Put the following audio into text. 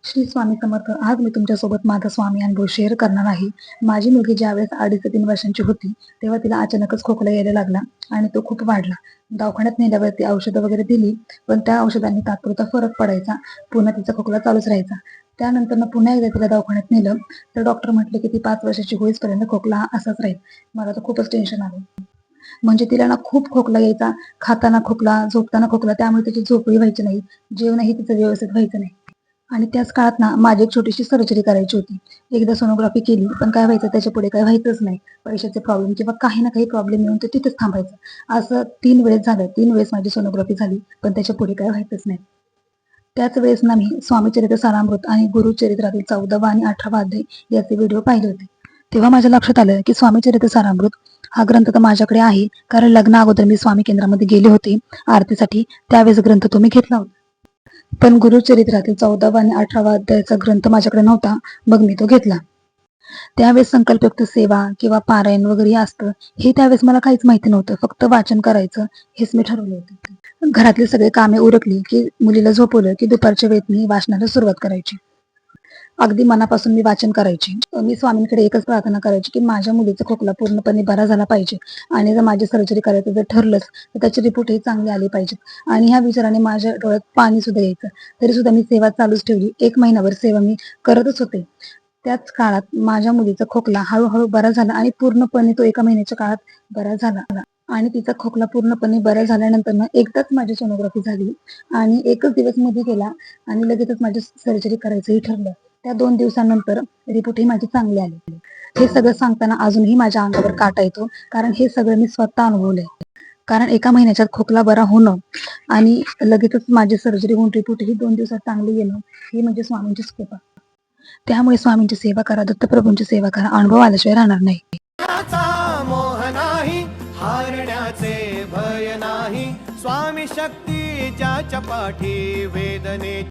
श्री स्वामी समर्थ. आज मी तुमच्यासोबत माझा स्वामी अनुभव शेअर करणार आहे. माझी मुलगी ज्यावेळेस 2.5 ते 3 वर्षांची होती, तेव्हा तिला अचानकच खोकला यायला लागला आणि तो खूप वाढला. दवाखान्यात नेल्यावरती औषधं वगैरे दिली, पण त्या औषधांनी तात्पुरता फरक पडायचा. पुन्हा तिचा खोकला चालूच राहायचा. त्यानंतर पुन्हा एकदा तिला दवाखान्यात नेलं, तर डॉक्टर म्हटले की ती 5 वर्षाची होईपर्यंत खोकला हा असाच राहील. मला तर खूपच टेन्शन आलं. म्हणजे तिला ना खूप खोकला यायचा, खाताना खोकला, झोपताना खोकला, त्यामुळे तिची झोपही व्हायची नाही, जेवणही तिचं व्यवस्थित व्हायचं नाही. आणि त्याच काळात ना माझी एक छोटीशी सर्जरी करायची होती. एकदा सोनोग्राफी केली, पण काय व्हायचं त्याच्या पुढे काही व्हायचंच नाही. पैशाचे प्रॉब्लेम किंवा काही ना काही प्रॉब्लेम येऊन ते तिथेच थांबायचं. असं 3 वेळेस झालं. 3 वेळेस माझी सोनोग्राफी झाली, पण त्याच्या पुढे काही व्हायचंच नाही. त्याच वेळेस ना मी स्वामीचरित्र सारामृत आणि गुरुचरित्रातील 14वा आणि 18वा अध्याय याचे व्हिडिओ पाहिले होते. तेव्हा माझ्या लक्षात आलं की स्वामीचरित्र सारामृत हा ग्रंथ तर माझ्याकडे आहे, कारण लग्ना अगोदर मी स्वामी केंद्रामध्ये गेले होते आरतीसाठी, त्यावेळेस ग्रंथ तो मी घेतला होता. पण गुरुचरित्रातील 14वा आणि 18वा अध्यायाचा ग्रंथ माझ्याकडे नव्हता, मग मी तो घेतला. त्यावेळेस संकल्पयुक्त सेवा किंवा पारायण वगैरे असतं, हे त्यावेळेस मला काहीच माहिती नव्हतं. फक्त वाचन करायचं हेच मी ठरवलं होतं. घरातली सगळी कामे उरकली की मुलीला झोपवलं की दुपारच्या वेळेत मी वाचनाला सुरुवात करायची. अगदी मनापासून मी वाचन करायचे. मी स्वामींकडे एकच प्रार्थना करायची की माझ्या मुलीचा खोकला पूर्णपणे बरा झाला पाहिजे, आणि जर माझी सर्जरी करायचं जर ठरलंच तर त्याचे रिपोर्टही चांगले आले पाहिजेत. आणि ह्या विचाराने माझ्या डोळ्यात पाणी सुद्धा यायचं. तरी सुद्धा मी सेवा चालूच ठेवली. 1 महिनाभर सेवा मी करतच होते. त्याच काळात माझ्या मुलीचा खोकला हळूहळू बरा झाला आणि पूर्णपणे तो 1 महिन्याच्या काळात बरा झाला. आणि तिचा खोकला पूर्णपणे बरा झाल्यानंतर ना एकदाच माझी सोनोग्राफी झाली आणि 1च दिवस मध्ये गेला आणि लगेचच माझी सर्जरी करायचंही ठरलं. त्या 2 दिवसानंतर रिपोर्टही माझे चांगले आले. हे सगळं सांगताना अजूनही माझ्या अंगावर काटा येतो, कारण हे सगळं मी स्वतः अनुभवलंय. कारण 1 महिन्याच्यात खोकला बरा होणं आणि लगेचच माझी सर्जरी होऊन रिपोर्टही 2 दिवसात चांगले येणं, ही म्हणजे स्वामींचीच कृपा. त्यामुळे स्वामींची सेवा करा, दत्तप्रभूंची सेवा करा, अनुभव आल्याशिवाय राहणार नाही. मोह नाही, हारण्याचे भय नाही. स्वामी शक्ती ज्याच्या पाठी वेदने